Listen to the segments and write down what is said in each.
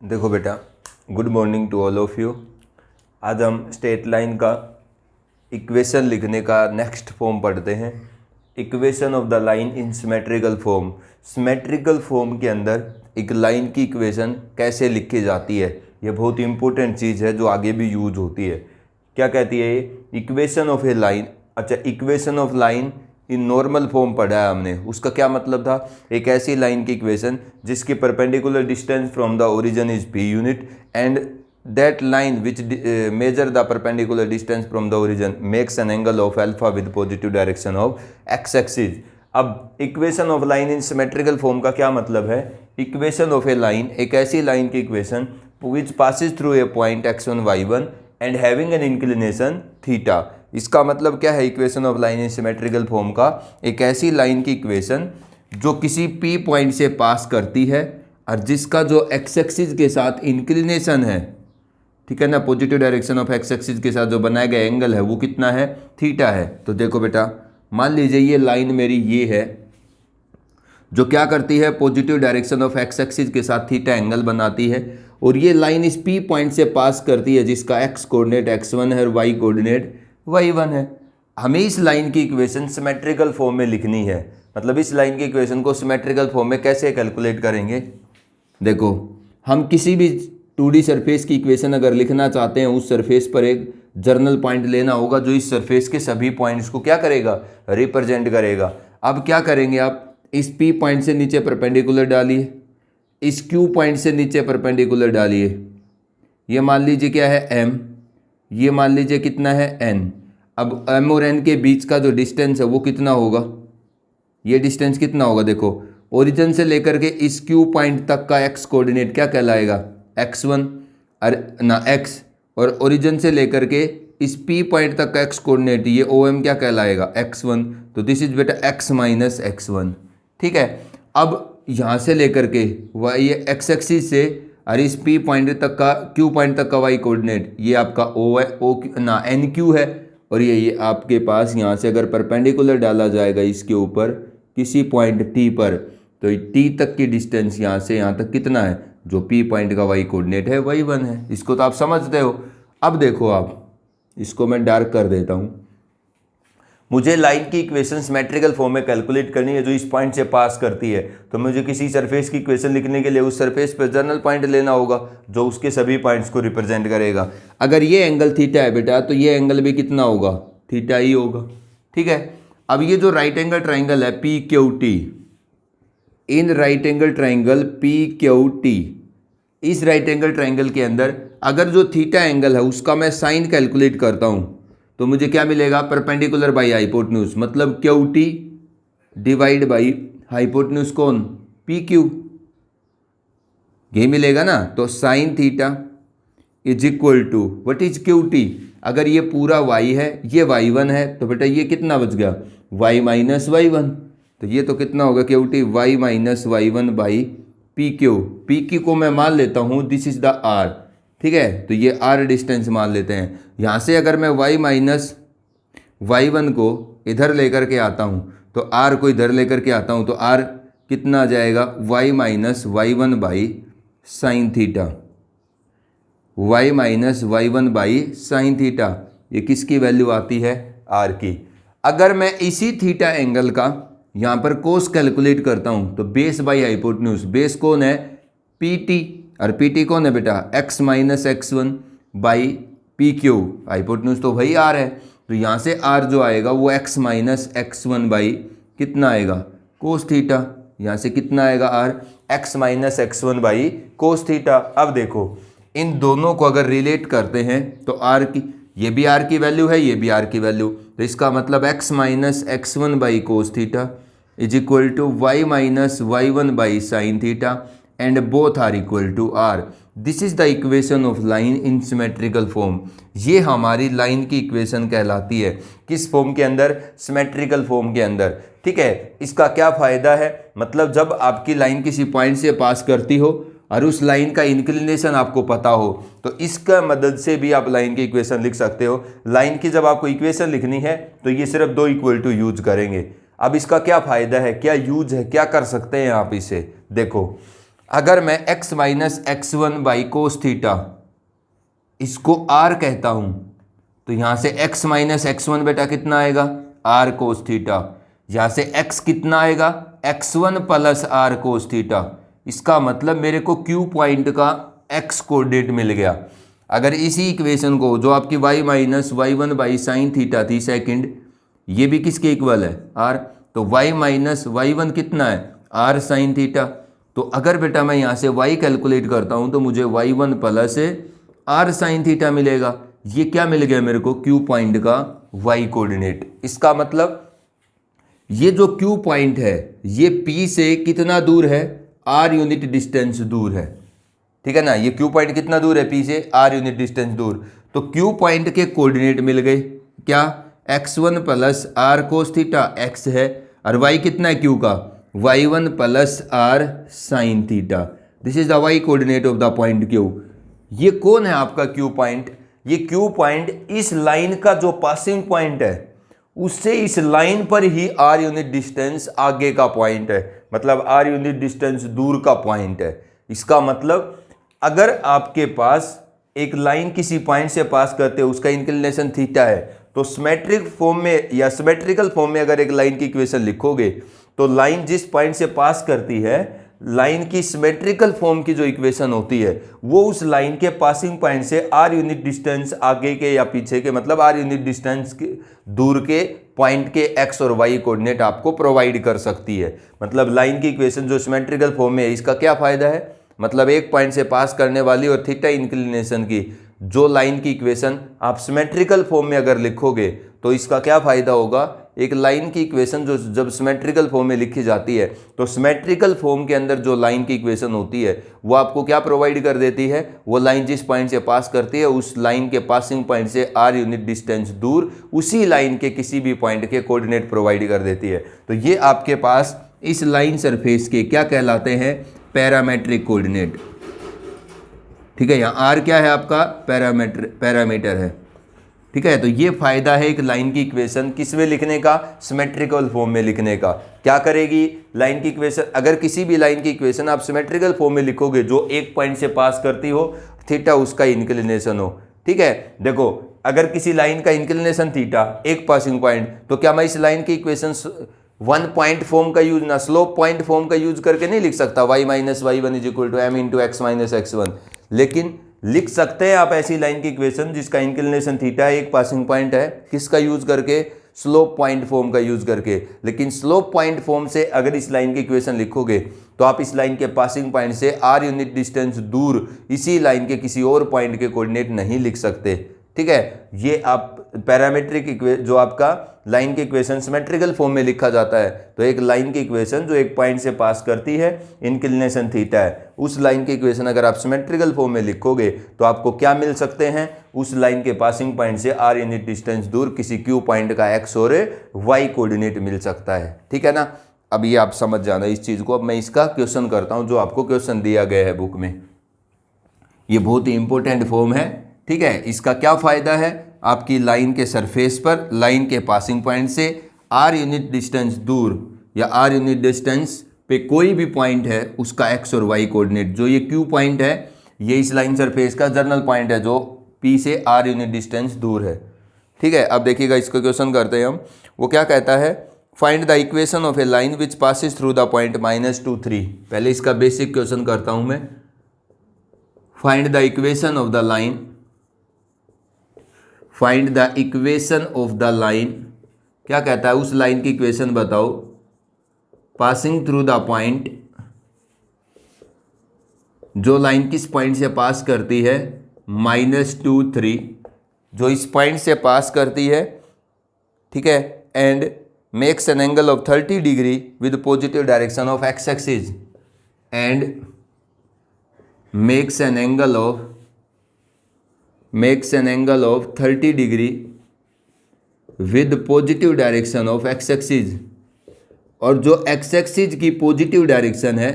देखो बेटा, good morning to all of you. आज हम स्ट्रेट लाइन का इक्वेशन लिखने का नेक्स्ट फॉर्म पढ़ते हैं। Equation of the line in symmetrical form. Symmetrical form के अंदर एक लाइन की इक्वेशन कैसे लिखी जाती है, ये बहुत इंपॉर्टेंट चीज़ है जो आगे भी यूज होती है। क्या कहती है ये? Equation of a line. अच्छा, equation of line in normal form पढ़ा है हमने, उसका क्या मतलब था? एक ऐसी लाइन की इक्वेशन जिसकी perpendicular distance from the origin is P unit and that line which measure the perpendicular distance from the origin makes an angle of alpha with positive direction of X axis. अब equation of line in symmetrical form का क्या मतलब है? Equation of a line, एक ऐसी line की equation which passes through a point x1 y1 and having an inclination theta. इसका मतलब क्या है? Equation of line in symmetrical form का एक ऐसी लाइन की इक्वेशन जो किसी p पॉइंट से पास करती है और जिसका जो x एक्सिस के साथ इंक्लिनेशन है, ठीक है ना, positive direction of x axis के साथ जो बनाया गया एंगल है वो कितना है? थीटा है। तो देखो बेटा, मान लीजिए ये लाइन मेरी ये है जो क्या करती है? Positive direction of x axis के साथ थीटा एंगल बनाती है, और ये लाइन इस p पॉइंट से पास करती है जिसका x कोऑर्डिनेट x1 है और y कोऑर्डिनेट y1 है। हमें इस लाइन की इक्वेशन सिमेट्रिकल फॉर्म में लिखनी है। मतलब इस लाइन की इक्वेशन को सिमेट्रिकल फॉर्म में कैसे कैलकुलेट करेंगे? देखो, हम किसी भी 2D सरफेस की इक्वेशन अगर लिखना चाहते हैं, उस सरफेस पर एक जर्नल पॉइंट लेना होगा जो इस सरफेस के सभी पॉइंट्स को क्या करेगा? रिप्रेजेंट करेगा। अब क्या करेंगे आप? इस P पॉइंट से नीचे परपेंडिकुलर डालिए, इस Q पॉइंट से नीचे परपेंडिकुलर डालिए। ये मान लीजिए क्या है? M, ये मान लीजिए कितना है? N। अब M और N के बीच का जो डिस्टेंस है वो कितना होगा? ये डिस्टेंस कितना होगा? देखो, ओरिजिन से लेकर के इस Q पॉइंट तक का x कोऑर्डिनेट क्या कहलाएगा? x1 x, और ओरिजिन से लेकर के इस P पॉइंट तक का x कोऑर्डिनेट ये OM क्या कहलाएगा? x1। तो दिस इज बेटा x माइनस x1। ठीक है। अब यहाँ से लेकर के ये x एक्सिस से और इस P पॉइंट तक का Q पॉइंट तक का y कोऑर्डिनेट ये आपका O है, NQ है, और ये आपके पास यहाँ से अगर परपेंडिकुलर डाला जाएगा इसके ऊपर किसी पॉइंट T पर, तो T तक की डिस्टेंस यहाँ से यहाँ तक कितना है? जो P पॉइंट का y कोऑर्डिनेट है y1 है। इसको तो आप समझते हो। अब देखो, आप इसको मैं डार्क कर देता हूँ। मुझे लाइन की इक्वेशन सिमेट्रिकल फॉर्म में कैलकुलेट करनी है जो इस पॉइंट से पास करती है। तो मुझे किसी सरफेस की इक्वेशन लिखने के लिए उस सरफेस पर जर्नल पॉइंट लेना होगा जो उसके सभी पॉइंट्स को रिप्रेजेंट करेगा। अगर ये एंगल थीटा है बेटा, तो ये एंगल भी कितना होगा? थीटा ही होगा। ठीक है। अब ये जो राइट एंगल ट्राइंगल है PQT, in right angle triangle PQT, इस राइट एंगल ट्राइंगल के अंदर अगर जो थीटा एंगल है उसका मैं साइन कैलकुलेट करता हूँ तो मुझे क्या मिलेगा? परपेंडिकुलर बाई हाइपोटेन्यूज, मतलब QT डिवाइड बाई हाइपोटेन्यूज कौन? PQ, ये मिलेगा ना। तो sine theta is equal to what is QT? अगर ये पूरा y है, ये y1 है, तो बेटा ये कितना बच गया? y minus y1। तो ये तो कितना होगा? QT y minus y1 by PQ को मैं मान लेता हूँ दिस इज द R। ठीक है, तो ये R डिस्टेंस मान लेते हैं। यहाँ से अगर मैं y माइनस y1 को इधर लेकर के आता हूँ, तो R को इधर लेकर के आता हूँ, तो R कितना आ जाएगा? y minus y1 by sine theta, y minus y1 by sine theta. ये किसकी वैल्यू आती है? R की। अगर मैं इसी थीटा एंगल का यहाँ पर कोस कैलकुलेट करता हूँ, तो बेस बाई हाइपोटेन्यूज, बेस कौन है? PT, और PT कौन है बेटा? x minus x1 by PQ, hypotenuse तो वही R है। तो यहाँ से R जो आएगा वो x माइनस x1 बाई कितना आएगा? Cos theta. यहाँ से कितना आएगा? R x minus x1 by cos theta. अब देखो, इन दोनों को अगर रिलेट करते हैं तो R की, ये भी R की वैल्यू है, ये भी R की वैल्यू, तो इसका मतलब x minus x1 by cos theta is equal to y minus y1 by sine theta and both are equal to R। This is the equation of line in symmetrical form. ये हमारी line की equation कहलाती है। किस form के अंदर? Symmetrical form के अंदर। ठीक है। इसका क्या फ़ायदा है? मतलब जब आपकी लाइन किसी पॉइंट से पास करती हो और उस लाइन का इंक्लिनेशन आपको पता हो, तो इसका मदद से भी आप लाइन की इक्वेशन लिख सकते हो। लाइन की जब आपको इक्वेशन लिखनी है तो ये सिर्फ 2 इक्वल टू यूज करेंगे। अब इसका क्या फ़ायदा है, क्या यूज है, क्या कर सकते हैं आप इसे? देखो, अगर मैं x minus x1 by cos theta इसको r कहता हूं, तो यहां से x माइनस x1 बेटा कितना आएगा, r कोस थीटा। यहां से x कितना आएगा, x1 plus r cos theta. इसका मतलब मेरे को Q पॉइंट का x कोऑर्डिनेट मिल गया। अगर इसी इक्वेशन को, जो आपकी y minus y1 by sine theta थी सेकंड, ये भी किसके इक्वल है, r, तो y माइनस y1 कितना है, r साइन थीटा। तो अगर बेटा मैं यहाँ से y कैलकुलेट करता हूँ तो मुझे y1 plus r sine theta मिलेगा। ये क्या मिल गया मेरे को, Q पॉइंट का y कोऑर्डिनेट। इसका मतलब ये जो Q पॉइंट है ये P से कितना दूर है, r यूनिट डिस्टेंस दूर है, ठीक है ना। ये Q पॉइंट कितना दूर है, P से r यूनिट डिस्टेंस दूर। तो Q पॉइंट के कोऑर्डिनेट मिल गए, क्या, x1 plus r cos theta x है, और y कितना है Q का, y1 plus r sine theta. This is the y coordinate of the point Q। ये कौन है आपका Q पॉइंट, ये Q पॉइंट इस लाइन का जो पासिंग पॉइंट है उससे इस लाइन पर ही r यूनिट डिस्टेंस आगे का पॉइंट है, मतलब r यूनिट डिस्टेंस दूर का पॉइंट है। इसका मतलब अगर आपके पास एक लाइन किसी पॉइंट से पास करते हो, उसका इंक्लिनेशन थीटा है, तो सिमेट्रिक फॉर्म में या सिमेट्रिकल फॉर्म में अगर एक लाइन की इक्वेशन लिखोगे तो लाइन जिस पॉइंट से पास करती है, लाइन की सिमेट्रिकल फॉर्म की जो इक्वेशन होती है वो उस लाइन के पासिंग पॉइंट से r यूनिट डिस्टेंस आगे के या पीछे के, मतलब r यूनिट डिस्टेंस के दूर के पॉइंट के x और y कोऑर्डिनेट आपको प्रोवाइड कर सकती है। मतलब लाइन की इक्वेशन जो सिमेट्रिकल फॉर्म में है, इसका क्या फायदा है, मतलब एक पॉइंट से पास करने वाली और थीटा इंक्लिनेशन की जो लाइन की इक्वेशन आप सिमेट्रिकल फॉर्म में अगर लिखोगे तो इसका क्या फ़ायदा होगा, एक लाइन की इक्वेशन जो जब सिमेट्रिकल फॉर्म में लिखी जाती है तो सिमेट्रिकल फॉर्म के अंदर जो लाइन की इक्वेशन होती है वो आपको क्या प्रोवाइड कर देती है, वो लाइन जिस पॉइंट से पास करती है उस लाइन के पासिंग पॉइंट से r यूनिट डिस्टेंस दूर उसी लाइन के किसी भी पॉइंट के कोऑर्डिनेट प्रोवाइड कर देती है। तो ये आपके पास इस लाइन सरफेस के क्या कहलाते हैं, पैरामेट्रिक कोऑर्डिनेट, ठीक है। यहाँ r क्या है आपका, पैरामीटर है, ठीक है। तो ये फायदा है एक लाइन की इक्वेशन किस में लिखने का, सिमेट्रिकल फॉर्म में लिखने का। क्या करेगी लाइन की इक्वेशन, अगर किसी भी लाइन की इक्वेशन आप सिमेट्रिकल फॉर्म में लिखोगे जो एक पॉइंट से पास करती हो, थीटा उसका इंक्लिनेशन हो, ठीक है। देखो अगर किसी लाइन का इंक्लिनेशन थीटा, एक पासिंग पॉइंट, तो क्या मैं इस लाइन की इक्वेशन वन पॉइंट फॉर्म का यूज ना स्लोप पॉइंट फॉर्म का यूज करके नहीं लिख सकता, y minus y1 is equal to m into X minus x1, लेकिन लिख सकते हैं आप ऐसी लाइन की इक्वेशन जिसका इंक्लिनेशन थीटा है, एक पासिंग पॉइंट है, किसका यूज करके, स्लोप पॉइंट फॉर्म का यूज करके। लेकिन स्लोप पॉइंट फॉर्म से अगर इस लाइन की इक्वेशन लिखोगे तो आप इस लाइन के पासिंग पॉइंट से r यूनिट डिस्टेंस दूर इसी लाइन के किसी और पॉइंट के कोऑर्डिनेट नहीं लिख सकते, ठीक है। ये आप पैरामीट्रिक जो आपका लाइन की इक्वेशन सिमेट्रिकल फॉर्म में लिखा जाता है, तो एक लाइन की इक्वेशन जो एक पॉइंट से पास करती है, इंक्लिनेशन थीटा है, उस लाइन की इक्वेशन अगर आप सिमेट्रिकल फॉर्म में लिखोगे तो आपको क्या मिल सकते हैं, उस लाइन के पासिंग पॉइंट से r यूनिट डिस्टेंस दूर किसी q पॉइंट का x और y कोऑर्डिनेट मिल सकता है, ठीक है ना। अब ये आप समझ जाना इस चीज़ को। अब मैं इसका क्वेश्चन करता हूँ जो आपको क्वेश्चन दिया गया है बुक में। ये बहुत ही इंपॉर्टेंट फॉर्म है, ठीक है। इसका क्या फ़ायदा है, आपकी लाइन के सरफेस पर लाइन के पासिंग पॉइंट से r यूनिट डिस्टेंस दूर या r यूनिट डिस्टेंस पे कोई भी पॉइंट है उसका x और y कोऑर्डिनेट, जो ये q पॉइंट है ये इस लाइन सरफेस का जर्नल पॉइंट है जो p से r यूनिट डिस्टेंस दूर है, ठीक है। अब देखिएगा इसका क्वेश्चन करते हैं हम। वो क्या कहता है, find the equation of a line which passes through the point -2 3। पहले इसका बेसिक क्वेश्चन करता हूं मैं। Find the equation of the line, find the equation of the line, क्या कहता है, उस लाइन की इक्वेशन बताओ पासिंग थ्रू द पॉइंट, जो लाइन किस पॉइंट से पास करती है, -2 3, जो इस पॉइंट से पास करती है, ठीक है, and makes an angle of 30 degree with positive direction of X axis, and makes an angle of 30 degree with positive direction of X axis, और जो एक्स एक्सिस की पॉजिटिव डायरेक्शन है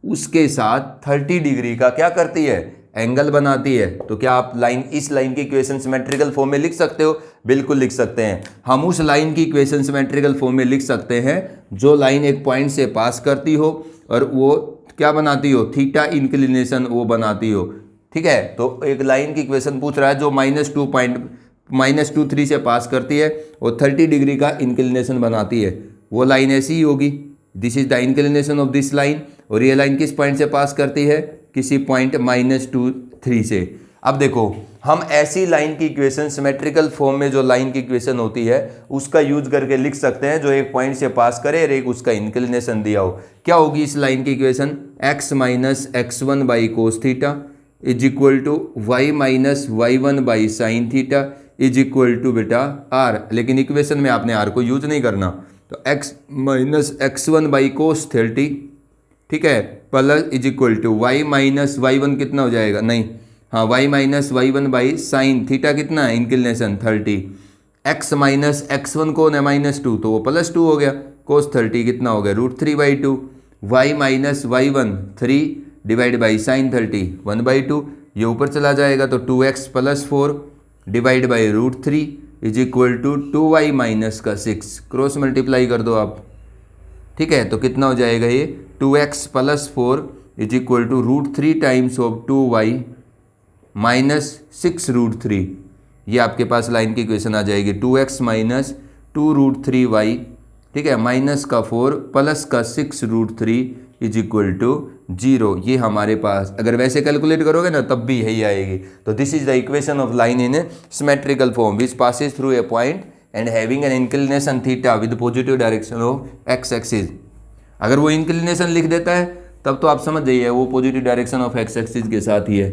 उसके साथ 30 डिग्री का क्या करती है, एंगल बनाती है। तो क्या आप इस लाइन की इक्वेशन सिमेट्रिकल फॉर्म में लिख सकते हो, बिल्कुल लिख सकते हैं। हम उस लाइन की इक्वेशन सिमेट्रिकल फॉर्म में लिख सकते हैं जो लाइन एक पॉइंट से पास करती हो और वो क्या बनाती हो, थीटा इंक्लिनेशन वो बनाती हो। ठीक है, तो एक लाइन की इक्वेशन पूछ रहा है जो -2.3 से पास करती है और 30 डिग्री का इंक्लिनेशन बनाती है, वो लाइन ऐसी ही होगी। This is the inclination of this line, और ये लाइन किस पॉइंट से पास करती है, किसी पॉइंट -2, 3 से। अब देखो, हम ऐसी लाइन की इक्वेशन सिमेट्रिकल फॉर्म में जो लाइन की इक्वेशन होती है उसका यूज करके लिख सकते हैं, जो एक पॉइंट से पास करे और एक उसका इंक्लिनेशन दिया हो। क्या होगी इस लाइन की equation, x minus x1 by cos theta is equal to y minus y1 by sine theta is equal to बेटा r, लेकिन इक्वेशन में आपने r को यूज नहीं करना, तो x माइनस x1 बाई कोस 30, ठीक है, plus is equal to y minus y1 कितना हो जाएगा, नहीं हाँ, y minus y1 by sine theta कितना है, इंक्लिनेशन 30, x माइनस x1 कौन है -2, तो वो +2 हो गया, कोस 30 कितना हो गया √3/2, y minus y1 3 divide by sine 30 1/2, ये ऊपर चला जाएगा तो 2x + 4 divide by √3 is equal to 2y minus का 6, क्रॉस मल्टीप्लाई कर दो आप। ठीक है, तो कितना हो जाएगा ये 2x + 4 is equal to √3 times of 2y minus 6√3, ये आपके पास लाइन की इक्वेशन आ जाएगी 2x माइनस 2√3y, ठीक है, माइनस का 4 प्लस का 6√3 इज इक्वल टू 0। ये हमारे पास अगर वैसे कैलकुलेट करोगे ना तब भी यही आएगी। तो this is the equation of line in A symmetrical form which passes through a point and having an inclination theta with positive direction of X axis. अगर वो इंक्लिनेशन लिख देता है तब तो आप समझ जाइए वो positive direction of X axis के साथ ही है,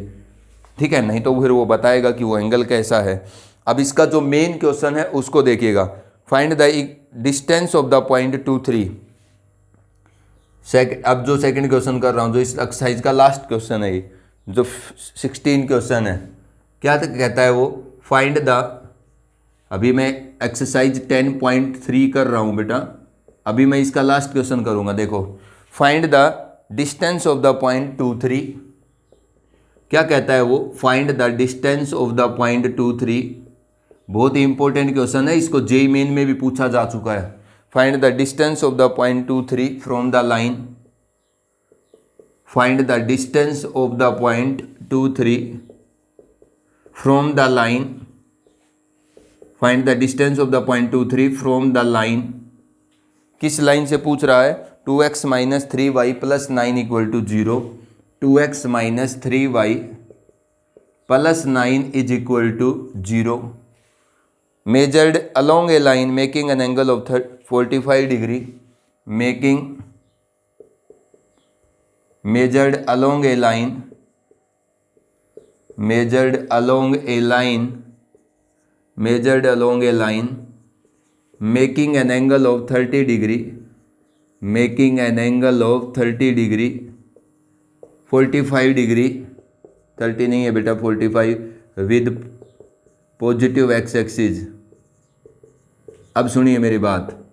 ठीक है, नहीं तो फिर वो बताएगा कि वो एंगल कैसा है। अब इसका जो मेन क्वेश्चन है उसको देखिएगा, find the distance of the point 2, 3। अब जो सेकंड क्वेश्चन कर रहा हूँ, जो इस एक्सरसाइज का लास्ट क्वेश्चन है, ये जो 16 क्वेश्चन है, क्या कहता है वो, फाइंड द, अभी मैं एक्सरसाइज 10.3 कर रहा हूँ बेटा, अभी मैं इसका लास्ट क्वेश्चन करूँगा। देखो, find the distance of the point 2, 3। क्या कहता है वो, find the distance of the point 2, 3। बहुत ही इंपॉर्टेंट क्वेश्चन है, इसको जेईई मेन में भी पूछा जा चुका है। Find the distance of the point 2, 3 from the line, find the distance of the point 2, 3 from the line, find the distance of the point 2, 3 from the line. किस line से पूछ रहा है, 2x minus 3y plus 9 equal to 0, 2x minus 3y plus 9 is equal to 0, measured along a line making an angle of 45 degree, measured along a line making an angle of 30 degree, 45 degree, 30 नहीं है बेटा 45, with positive x axis. अब सुनिए मेरी बात,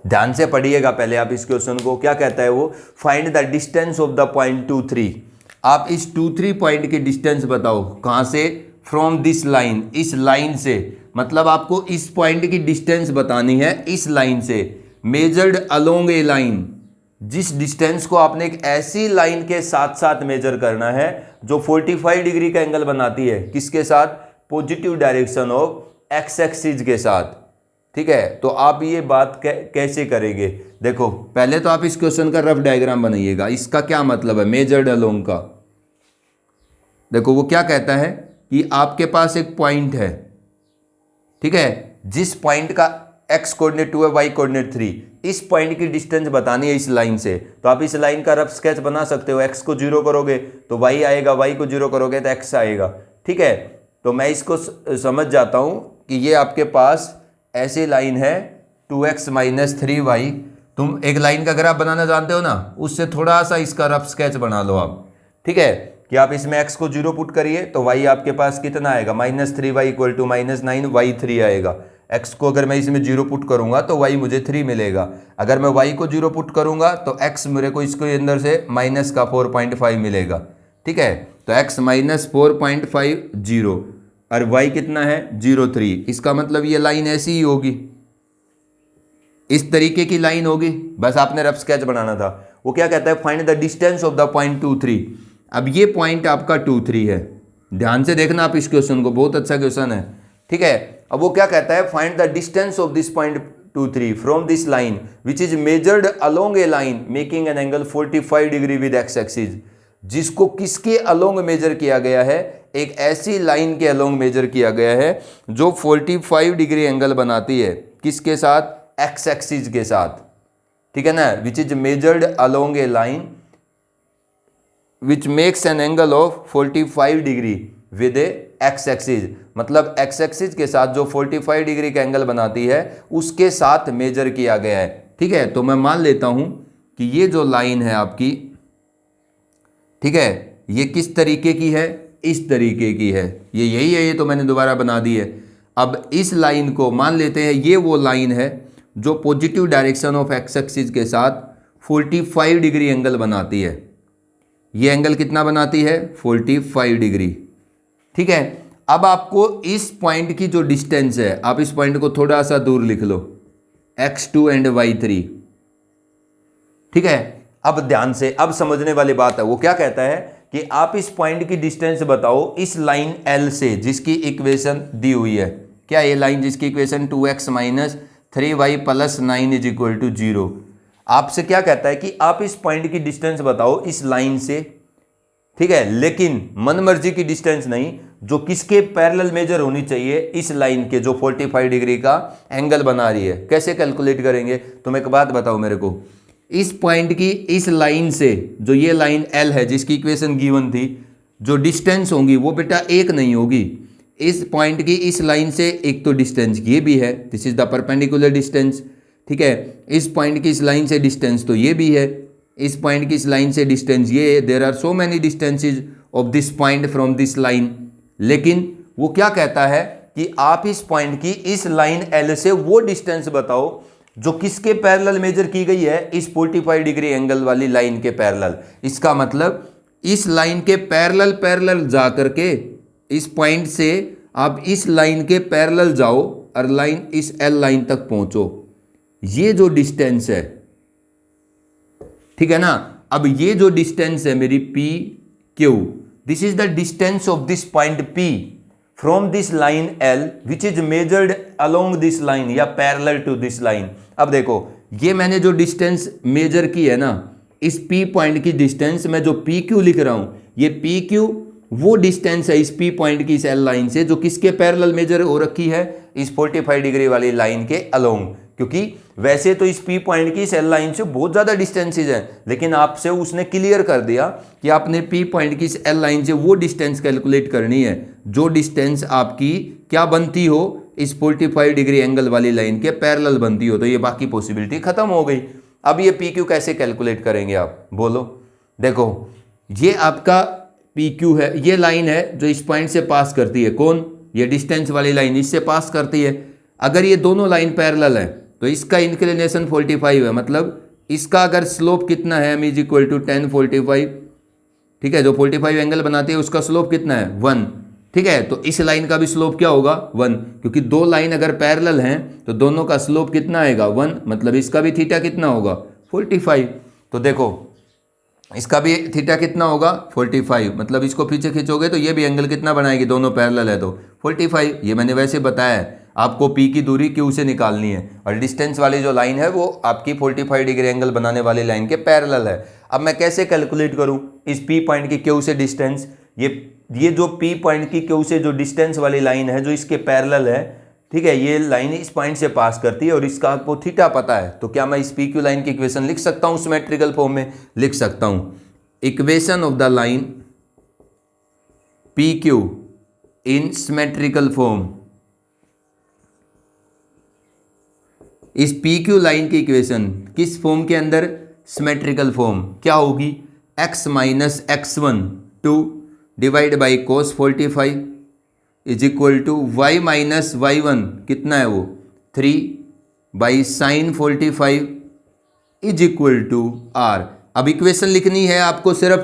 ध्यान से पढ़िएगा पहले आप इस क्वेश्चन को। क्या कहता है वो, find the distance of the point 2, 3। आप इस 2, 3 पॉइंट की डिस्टेंस बताओ, कहां से, फ्रॉम दिस लाइन, इस लाइन से, मतलब आपको इस पॉइंट की डिस्टेंस बतानी है इस लाइन से, मेजर्ड अलोंग ए लाइन, जिस डिस्टेंस को आपने एक ऐसी लाइन के साथ साथ मेजर करना है जो 45 डिग्री का एंगल बनाती है, किसके साथ, positive direction of X axis के साथ। ठीक है, तो आप ये बात कैसे करेंगे, देखो पहले तो आप इस क्वेश्चन का रफ डायग्राम बनाइएगा। इसका क्या मतलब है मेजर्ड अलोंग का, देखो वो क्या कहता है कि आपके पास एक पॉइंट है, ठीक है, जिस पॉइंट का x कोऑर्डिनेट 2 है, y कोऑर्डिनेट 3, इस पॉइंट की डिस्टेंस बतानी है इस लाइन से। तो आप इस लाइन का रफ स्केच बना सकते हो, x को 0 करोगे तो y आएगा, y को 0 करोगे तो x आएगा। ठीक है, तो मैं इसको समझ जाता हूं कि ये आपके पास ऐसी लाइन है 2x माइनस 3y। तुम एक लाइन का ग्राफ बनाना जानते हो ना, उससे थोड़ा सा इसका रफ स्केच बना लो आप। ठीक है, कि आप इसमें x को 0 पुट करिए तो y आपके पास कितना आएगा, -3y इक्वल टू -9, y 3 आएगा। x को अगर मैं इसमें 0 पुट करूंगा तो y मुझे 3 मिलेगा। अगर मैं y को 0 पुट करूंगा तो x मेरे को इसको अंदर से माइनस का 4.5 मिलेगा। ठीक है, तो x माइनस 4.5 0 और y कितना है 0.3। इसका मतलब ये लाइन ऐसी ही होगी, इस तरीके की लाइन होगी, बस आपने रफ स्केच बनाना था। वो क्या कहता है, find the distance of the point 2 3। अब ये पॉइंट आपका 2 3 है, ध्यान से देखना आप इस क्वेश्चन को, बहुत अच्छा क्वेश्चन है, ठीक है। अब वो क्या कहता है, find the distance of this point 2 3 from this line which is measured along A line making an angle 45 degree with x axis. जिसको किसके अलोंग मेजर किया गया है, एक ऐसी लाइन के अलोंग मेजर किया गया है जो 45 डिग्री एंगल बनाती है, किसके साथ, एक्स एक्सिस के साथ, ठीक है ना, which is measured along A line which makes an angle of 45 degree with A x axis. मतलब एक्स एक्सिस के साथ जो 45 डिग्री का एंगल बनाती है उसके साथ मेजर किया गया है, ठीक है। तो मैं मान लेता हूं कि ये जो लाइन है आपकी, ठीक है, ये किस तरीके की है, इस तरीके की है, ये यही है, ये तो मैंने दोबारा बना दी है। अब इस लाइन को मान लेते हैं ये वो लाइन है जो positive direction of X axis के साथ 45 डिग्री एंगल बनाती है। ये एंगल कितना बनाती है, 45 डिग्री, ठीक है। अब आपको इस पॉइंट की जो डिस्टेंस है, आप इस पॉइंट को थोड़ा सा दूर लिख लो, x2 एंड y3, ठीक है। अब ध्यान से, अब समझने वाली बात है, वो क्या कहता है कि आप इस पॉइंट की डिस्टेंस बताओ इस लाइन L से जिसकी इक्वेशन दी हुई है। क्या ये लाइन जिसकी equation 2x minus 3y plus 9 is equal to 0। आपसे क्या कहता है कि आप इस पॉइंट की डिस्टेंस बताओ इस लाइन से, ठीक है, लेकिन मनमर्जी की डिस्टेंस नहीं, जो किसके पैरेलल मेजर होनी चाहिए, इस लाइन के जो 45 डिग्री का एंगल बना रही है। कैसे कैलकुलेट करेंगे, तुम एक बात बताओ मेरे को, इस पॉइंट की इस लाइन से, जो ये लाइन L है जिसकी इक्वेशन गिवन थी, जो डिस्टेंस होगी वो बेटा एक नहीं होगी। इस पॉइंट की इस लाइन से एक तो डिस्टेंस ये भी है, this is the perpendicular distance, ठीक है। इस पॉइंट की इस लाइन से डिस्टेंस तो ये भी है, इस पॉइंट की इस लाइन से डिस्टेंस ये है। There are so many distances of this point from this line. लेकिन वो क्या कहता है कि आप इस पॉइंट की इस लाइन L से वो डिस्टेंस बताओ जो किसके पैरेलल मेजर की गई है, इस 45 डिग्री एंगल वाली लाइन के पैरेलल। इसका मतलब इस लाइन के पैरेलल जा करके इस पॉइंट से आप इस लाइन के पैरेलल जाओ और लाइन इस L लाइन तक पहुंचो। ये जो डिस्टेंस है, ठीक है ना। अब ये जो डिस्टेंस है मेरी P Q, this is the distance of this point P from this line L which is measured along this line या पैरेलल टू दिस लाइन। अब देखो ये मैंने जो डिस्टेंस मेजर की है ना, इस P पॉइंट की डिस्टेंस मैं जो PQ लिख रहा हूं, ये PQ वो डिस्टेंस है इस P पॉइंट की इस L लाइन से जो किसके पैरेलल मेजर हो रखी है, इस 45 डिग्री वाली लाइन के अलोंग। क्योंकि वैसे तो इस P पॉइंट की इस L लाइन से बहुत ज़्यादा डिस्टेंसेज हैं, लेकिन आपसे उसने क्लियर कर दिया कि आपने P पॉइंट की इस L लाइन से वो डिस्टेंस कैलकुलेट करनी है जो डिस्टेंस आपकी क्या बनती हो, इस 45 डिग्री एंगल वाली लाइन के पैरेलल बनती हो। तो ये बाकी पॉसिबिलिटी खत्म हो गई। अब ये PQ कैसे कैलकुलेट करेंगे आप बोलो। देखो ये आपका PQ है, ये लाइन है जो इस पॉइंट से पास करती है, कौन, ये डिस्टेंस वाली लाइन इससे पास करती है। अगर ये दोनों लाइन पैरेलल है तो इसका इंक्लिनेशन 45 है, मतलब इसका अगर स्लोप कितना है, m इज इक्वल टू 10 45, ठीक है, जो 45 एंगल बनाती है उसका स्लोप कितना है 1, ठीक है। तो इस लाइन का भी स्लोप क्या होगा 1, क्योंकि दो लाइन अगर पैरेलल हैं तो दोनों का स्लोप कितना आएगा 1, मतलब इसका भी थीटा कितना होगा 45। तो देखो इसका भी थीटा कितना होगा 45, मतलब इसको पीछे खींचोगे तो ये भी एंगल कितना बनाएगी, दोनों पैरेलल है तो 45। ये मैंने वैसे बताया है, आपको P की दूरी Q से निकालनी है और डिस्टेंस वाली जो लाइन है वो आपकी 45 डिग्री एंगल बनाने वाली लाइन के पैरेलल है। अब मैं कैसे कैलकुलेट करूं इस P पॉइंट की Q से डिस्टेंस, ये जो P पॉइंट की Q से जो डिस्टेंस वाली लाइन है जो इसके पैरेलल है, ठीक है, ये लाइन इस पॉइंट से पास करती है और इसका आपको थीटा पता है, तो क्या मैं इस PQ लाइन की इक्वेशन लिख सकता हूं, सिमेट्रिकल फॉर्म में लिख सकता हूं। Equation of the line PQ in symmetrical form, इस PQ लाइन की इक्वेशन किस फॉर्म के अंदर, सिमेट्रिकल फॉर्म, क्या होगी, x minus x1 2 divide by cos 45 is equal to y minus y1 कितना है वो 3 by sine 45 is equal to r। अब इक्वेशन लिखनी है आपको सिर्फ,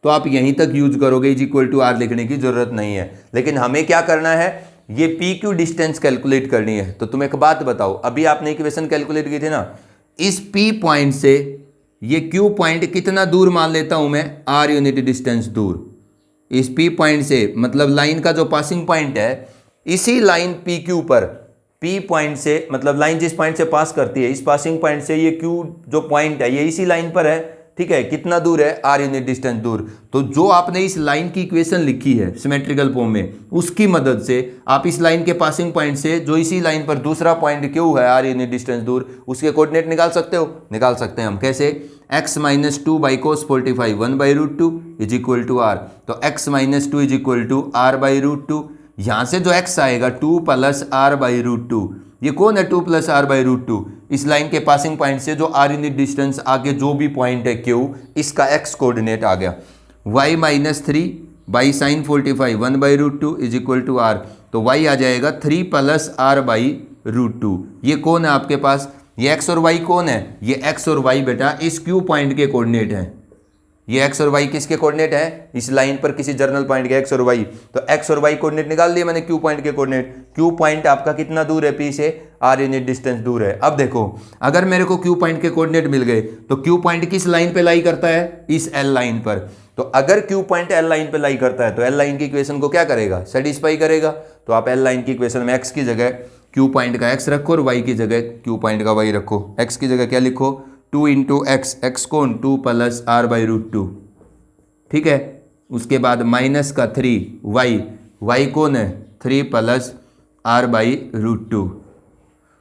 तो आप यहीं तक यूज करोगे, इज इक्वल टू r लिखने की जरूरत नहीं है। लेकिन हमें क्या करना है, ये PQ डिस्टेंस कैलकुलेट करनी है। तो तुम एक बात बताओ, अभी आपने इक्वेशन कैलकुलेट की थी ना, इस P पॉइंट से ये Q पॉइंट कितना दूर मान लेता हूं मैं, R यूनिट डिस्टेंस दूर इस P पॉइंट से, मतलब लाइन का जो पासिंग पॉइंट है इसी लाइन PQ पर, P पॉइंट से मतलब लाइन जिस पॉइंट से पास करती है इस पासिंग पॉइंट से ये Q जो पॉइंट है ये इसी लाइन पर है, ठीक है। कितना दूर है, R यूनिट डिस्टेंस दूर। तो जो आपने इस लाइन की इक्वेशन लिखी है सिमेट्रिकल फॉर्म में, उसकी मदद से आप इस लाइन के पासिंग पॉइंट से जो इसी लाइन पर दूसरा पॉइंट Q है R यूनिट डिस्टेंस दूर, उसके कोऑर्डिनेट निकाल सकते हो। निकाल सकते हैं हम, कैसे? x minus two by cos 45 1/√2 is equal to R। तो x minus two is equal to R/√2। यहाँ से जो x आएगा 2 प्लस R/√2, ये कौन है 2 प्लस R/√2? इस लाइन के पासिंग पॉइंट से जो R यूनिट डिस्टेंस आगे जो भी पॉइंट है Q, इसका x कोऑर्डिनेट आ गया। y minus 3 by sine 45 1/√2 is equal to R। तो y आ जाएगा 3 प्लस R/√2। ये कौन है आपके पास? ये x और y कौन है? ये x और y बेटा इस Q पॉइंट के कोऑर्डिनेट हैं। ये x और y किसके कोऑर्डिनेट है? इस लाइन पर किसी जर्नल पॉइंट के x और y। तो x और y कोऑर्डिनेट निकाल लिए मैंने Q पॉइंट के कोऑर्डिनेट। Q पॉइंट आपका कितना दूर है P से? R यूनिट डिस्टेंस दूर है। अब देखो, अगर मेरे को Q पॉइंट के कोऑर्डिनेट मिल गए तो Q पॉइंट किस लाइन पे लाई करता है? इस L लाइन पर। तो अगर Q पॉइंट L लाइन पे लाई करता है तो L लाइन की इक्वेशन को क्या करेगा? सेटिस्फाई करेगा। तो आप L लाइन की इक्वेशन में x की जगह Q पॉइंट का x रखो और y की जगह Q पॉइंट का y रखो। x की जगह क्या लिखो? 2 इंटू एक्स, एक्स कौन? 2 प्लस R/√2, ठीक है। उसके बाद माइनस का 3 y कौन है? 3 प्लस R/√2,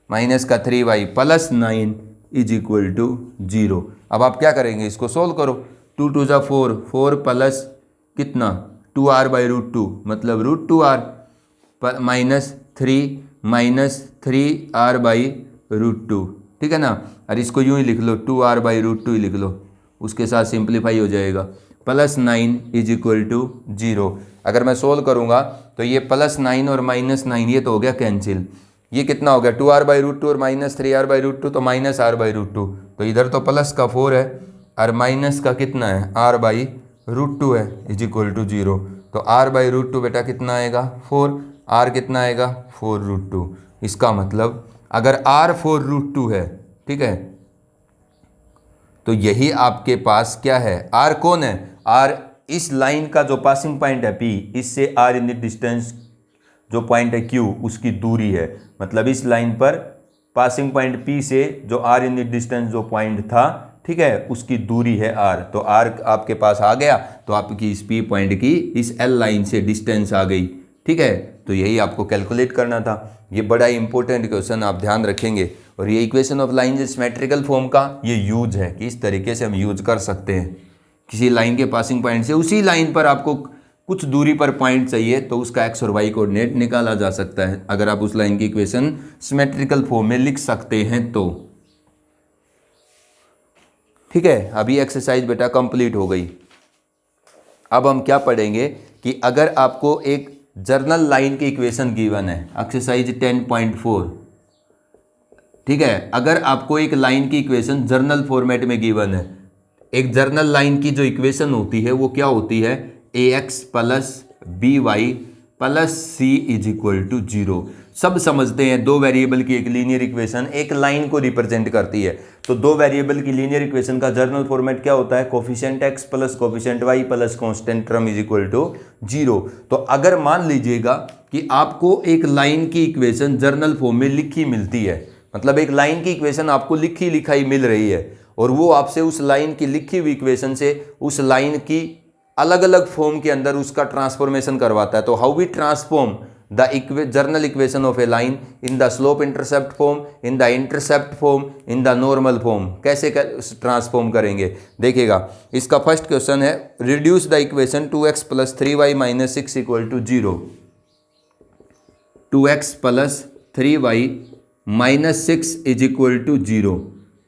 माइनस का 3y plus 9 is equal to 0। अब आप क्या करेंगे? इसको सोल्व करो। 2 2 जा 4, 4 प्लस कितना? 2R/√2 मतलब √2R माइनस 3 R/√2, ठीक है ना। और इसको यूं ही लिख लो, 2R/√2 ही लिख लो, उसके साथ सिंप्लीफाई हो जाएगा। Plus 9 is equal to 0। अगर मैं सोल्व करूंगा तो ये प्लस 9 और माइनस 9 ये तो हो गया कैंसिल। ये कितना हो गया? 2R/√2 और माइनस 3R/√2 तो माइनस R/√2। तो इधर तो प्लस का 4 है और माइनस का कितना है? R/√2 है इज इक्वल टू 0। तो R/√2 बेटा कितना आएगा? 4। R कितना आएगा? 4√2। इसका मतलब अगर R 4√2 है, ठीक है, तो यही आपके पास क्या है? R कौन है? R इस लाइन का जो पासिंग पॉइंट है P, इससे R यूनिट डिस्टेंस जो पॉइंट है Q उसकी दूरी है। मतलब इस लाइन पर पासिंग पॉइंट P से जो R यूनिट डिस्टेंस जो पॉइंट था, ठीक है, उसकी दूरी है R। तो R आपके पास आ गया, तो आपकी इस P पॉइंट की इस L लाइन से डिस्टेंस आ गई, ठीक है। तो यही आपको कैलकुलेट करना था। ये बड़ा इंपॉर्टेंट क्वेश्चन, आप ध्यान रखेंगे। और ये equation of line symmetrical form का ये यूज है कि इस तरीके से हम यूज कर सकते हैं। किसी लाइन के पासिंग पॉइंट से उसी लाइन पर आपको कुछ दूरी पर पॉइंट चाहिए तो उसका x और y कोऑर्डिनेट निकाला जा सकता है, अगर आप उस लाइन की इक्वेशन सिमेट्रिकल फॉर्म में लिख सकते हैं तो। ठीक है, अभी एक्सरसाइज बेटा कंप्लीट हो गई। अब हम क्या पढ़ेंगे कि अगर आपको एक जर्नल लाइन की इक्वेशन गिवन है, एक्सरसाइज 10.4, ठीक है। अगर आपको एक लाइन की इक्वेशन जर्नल फॉर्मेट में गिवन है, एक जर्नल लाइन की जो इक्वेशन होती है वो क्या होती है? ax plus by plus c is equal to 0। सब समझते हैं दो वेरिएबल की एक लीनियर इक्वेशन एक लाइन को रिप्रेजेंट करती है। तो दो वेरिएबल की लीनियर इक्वेशन का जर्नल फॉर्मेट क्या होता है? Coefficient x plus coefficient y plus constant term is equal to 0। तो अगर मान लीजिएगा कि आपको एक लाइन की इक्वेशन जर्नल फॉर्म में लिखी मिलती है, मतलब एक लाइन की इक्वेशन आपको लिखी लिखाई मिल रही है और वो आपसे उस लाइन की लिखी हुई इक्वेशन से उस लाइन की अलग अलग फॉर्म के अंदर उसका ट्रांसफॉर्मेशन करवाता है। तो how we transform the general equation of a line in the slope intercept form, in the intercept form, in the normal form, कैसे ट्रांसफॉर्म करेंगे देखिएगा। इसका फर्स्ट क्वेश्चन है reduce the equation 2x plus 3y minus 6 equal to 0। 2x plus 3y minus 6 is equal to 0।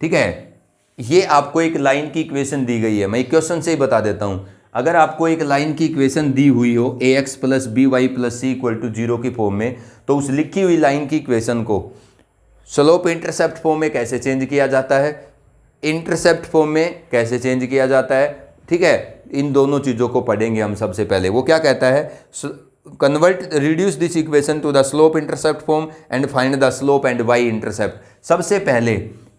ठीक है, ये आपको एक लाइन की इक्वेशन दी गई है। मैं इक्वेशन से ही बता देता हूं। अगर आपको एक लाइन की इक्वेशन दी हुई हो ax plus by plus c equal to 0 की फॉर्म में, तो उस लिखी हुई लाइन की इक्वेशन को स्लोप इंटरसेप्ट फॉर्म में कैसे चेंज किया जाता है, इंटरसेप्ट फॉर्म में कैसे चेंज किया जाता है। ठीक है, इन दोनों चीज़ों को पढ़ेंगे हम। सबसे पहले वो क्या कहता है, convert reduce this equation two the slope intercept form and find the slope and y intercept. सबसे पहले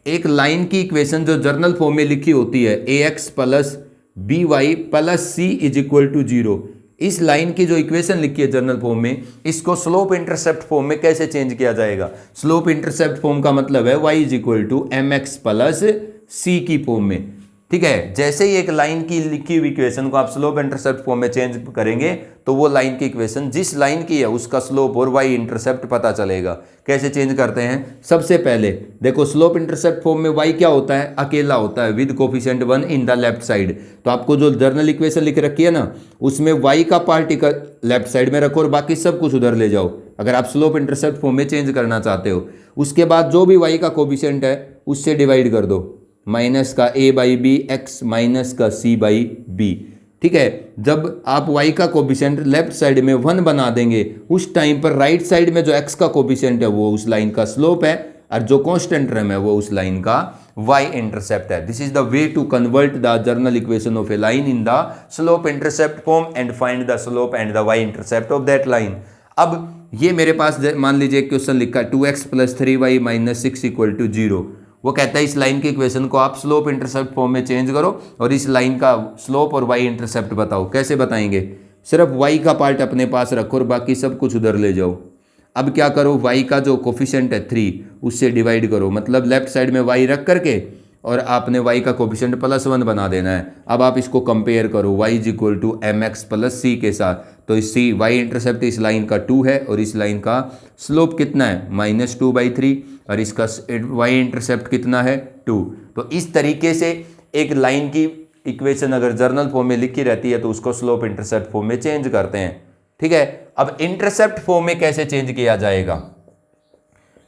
एक लाइन की इक्वेशन जो जर्नल फॉर्म में लिखी होती है A X plus B Y plus C is equal to zero, इस लाइन की जो इक्वेशन लिखी है जर्नल फॉर्म में, इसको स्लोप इंटरसेप्ट फॉर्म में कैसे चेंज किया जाएगा। स्लोप इंटरसेप्ट फॉर्म का मतलब है y is equal to M X plus C की फॉर्म में। ठीक है, जैसे ही एक लाइन की लिखी हुई इक्वेशन को आप स्लोप इंटरसेप्ट फॉर्म में चेंज करेंगे तो वो लाइन की इक्वेशन जिस लाइन की है उसका स्लोप और y इंटरसेप्ट पता चलेगा। कैसे चेंज करते हैं, सबसे पहले देखो स्लोप इंटरसेप्ट फॉर्म में y क्या होता है, अकेला होता है with coefficient 1 in the left side. तो आपको जो जर्नल इक्वेशन लिख रखी है ना, उसमें y का पार्टिकल लेफ्ट साइड में रखो और बाकी सब कुछ उधर ले जाओ, अगर आप स्लोप इंटरसेप्ट फॉर्म में चेंज करना चाहते हो। उसके बाद जो भी y का कोफिशिएंट है उससे डिवाइड कर दो, माइनस का a by b x minus का c बाई बी। ठीक है, जब आप y का कोफिशिएंट लेफ्ट साइड में 1 बना देंगे उस टाइम पर राइट साइड में जो x का कोफिशिएंट है वो उस लाइन का स्लोप है और जो कांस्टेंट टर्म है वो उस लाइन का y इंटरसेप्ट है। This is the way to convert the general equation of a line in the slope intercept form and find the slope and the y intercept of that line. अब ये मेरे पास मान लीजिए question लिखा है 2x plus 3y minus 6 equal to 0। वो कहता है इस लाइन की इक्वेशन को आप स्लोप इंटरसेप्ट फॉर्म में चेंज करो और इस लाइन का स्लोप और y इंटरसेप्ट बताओ। कैसे बताएंगे, सिर्फ y का पार्ट अपने पास रखो और बाकी सब कुछ उधर ले जाओ। अब क्या करो, y का जो कोफिशिएंट है 3 उससे डिवाइड करो, मतलब लेफ्ट साइड में y रख करके और आपने y का कोफिशिएंट +1 बना देना है। अब आप इसको कंपेयर करो y is equal to M X plus C के साथ, तो इस सी y इंटरसेप्ट इस लाइन का 2 है और इस लाइन का स्लोप कितना है -2/3 और इसका y इंटरसेप्ट कितना है 2। तो इस तरीके से एक लाइन की इक्वेशन अगर जर्नल फॉर्म में लिखी रहती है तो उसको स्लोप इंटरसेप्ट फॉर्म में चेंज करते हैं। ठीक है, अब इंटरसेप्ट फॉर्म में कैसे चेंज किया जाएगा,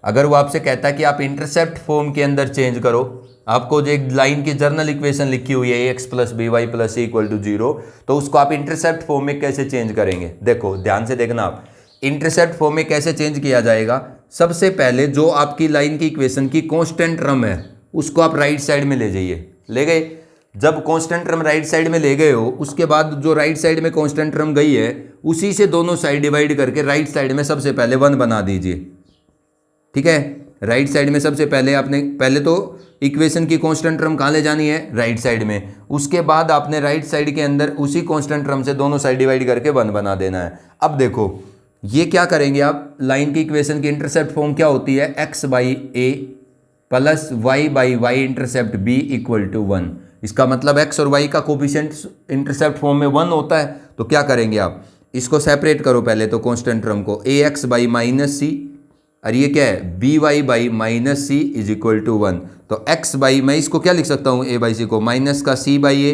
अगर वो आपसे कहता है कि आप इंटरसेप्ट फॉर्म के अंदर चेंज करो, आपको जो एक लाइन की जर्नल इक्वेशन लिखी हुई है x plus B Y plus c equal to 0, तो उसको आप इंटरसेप्ट फॉर्म में कैसे चेंज करेंगे। देखो ध्यान से देखना, आप इंटरसेप्ट फॉर्म में कैसे चेंज किया जाएगा। सबसे पहले जो आपकी लाइन की इक्वेशन की कांस्टेंट टर्म है उसको आप राइट साइड में ले जाइए, ले गए। जब कांस्टेंट टर्म राइट साइड में ले गए हो, उसके बाद जो राइट साइड में कांस्टेंट टर्म गई है उसी से दोनों साइड डिवाइड करके राइट साइड में सबसे पहले 1 बना दीजिए। ठीक है, राइट साइड में सबसे पहले आपने पहले तो इक्वेशन की कांस्टेंट टर्म कहाँ ले जानी है, राइट साइड में। उसके बाद आपने राइट साइड के अंदर उसी कांस्टेंट टर्म से दोनों साइड डिवाइड करके 1 बना देना है। अब देखो ये क्या करेंगे आप, लाइन की इक्वेशन की इंटरसेप्ट फॉर्म क्या होती है, x by a plus y by y intercept b equal to 1। इसका मतलब x और y का कोफिशिएंट इंटरसेप्ट फॉर्म में 1 होता है। तो क्या करेंगे आप, इसको सेपरेट करो पहले तो कांस्टेंट टर्म को, ax बाई माइनस सी और ये क्या है b y by minus c is equal to 1। तो x बाई, मैं इसको क्या लिख सकता हूँ a बाई सी को माइनस का c by A,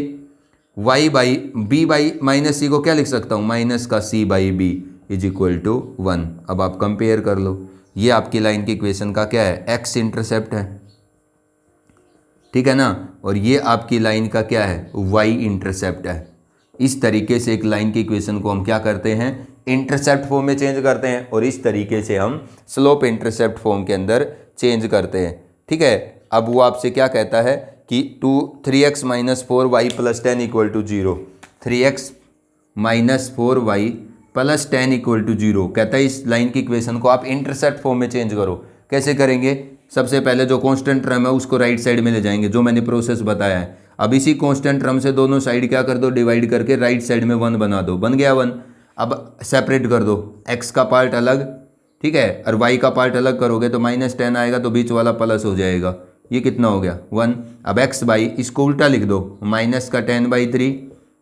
y by b by minus C को क्या लिख सकता हूँ माइनस का c by b is equal to 1। अब आप कंपेयर कर लो, ये आपकी लाइन की इक्वेशन का क्या है, x इंटरसेप्ट है, ठीक है ना, और ये आपकी लाइन का क्या है, y इंटरसेप्ट है। इस तरीके से एक लाइन की इक्वेशन को हम क्या करते हैं, इंटरसेप्ट फॉर्म में चेंज करते हैं और इस तरीके से हम स्लोप इंटरसेप्ट फॉर्म के अंदर चेंज करते हैं। ठीक है, अब वो आपसे क्या कहता है कि 3x minus 4y plus 10 equal to 0, 3x minus 4y plus 10 equal to 0, कहता है इस लाइन की इक्वेशन को आप इंटरसेप्ट फॉर्म में चेंज करो। कैसे करेंगे, सबसे पहले जो कांस्टेंट टर्म है उसको राइट साइड में ले जाएंगे, जो मैंने प्रोसेस बताया है। अब इसी कांस्टेंट टर्म से दोनों साइड क्या कर दो, डिवाइड करके राइट साइड में 1 बना दो, बन गया 1। अब सेपरेट कर दो, x का पार्ट अलग, ठीक है, और y का पार्ट अलग करोगे तो -10 आएगा, तो बीच वाला प्लस हो जाएगा, ये कितना हो गया 1। अब x बाई, इसको उल्टा लिख दो, माइनस का 10/3,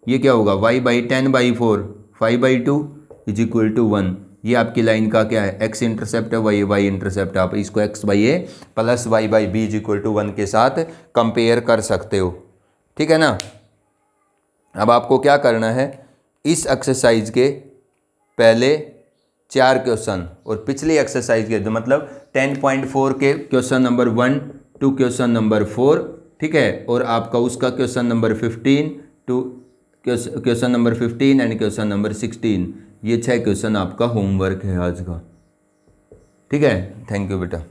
ये क्या होगा y by 10/4 5/2 is equal to 1। ये आपकी लाइन का क्या है, x इंटरसेप्ट है, y इंटरसेप्ट। आप इसको x by a plus y by b is equal to 1 के साथ कंपेयर कर सकते हो। ठीक है ना। अब आपको क्या करना है, इस एक्सरसाइज के पहले 4 क्वेश्चन और पिछली एक्सरसाइज के मतलब 10.4 के question number 1 to question number 4, ठीक है, और आपका उसका question number 15 to question number 15 and question number 16, ये 6 क्वेश्चन आपका होमवर्क है आज का। ठीक है, थैंक यू बेटा।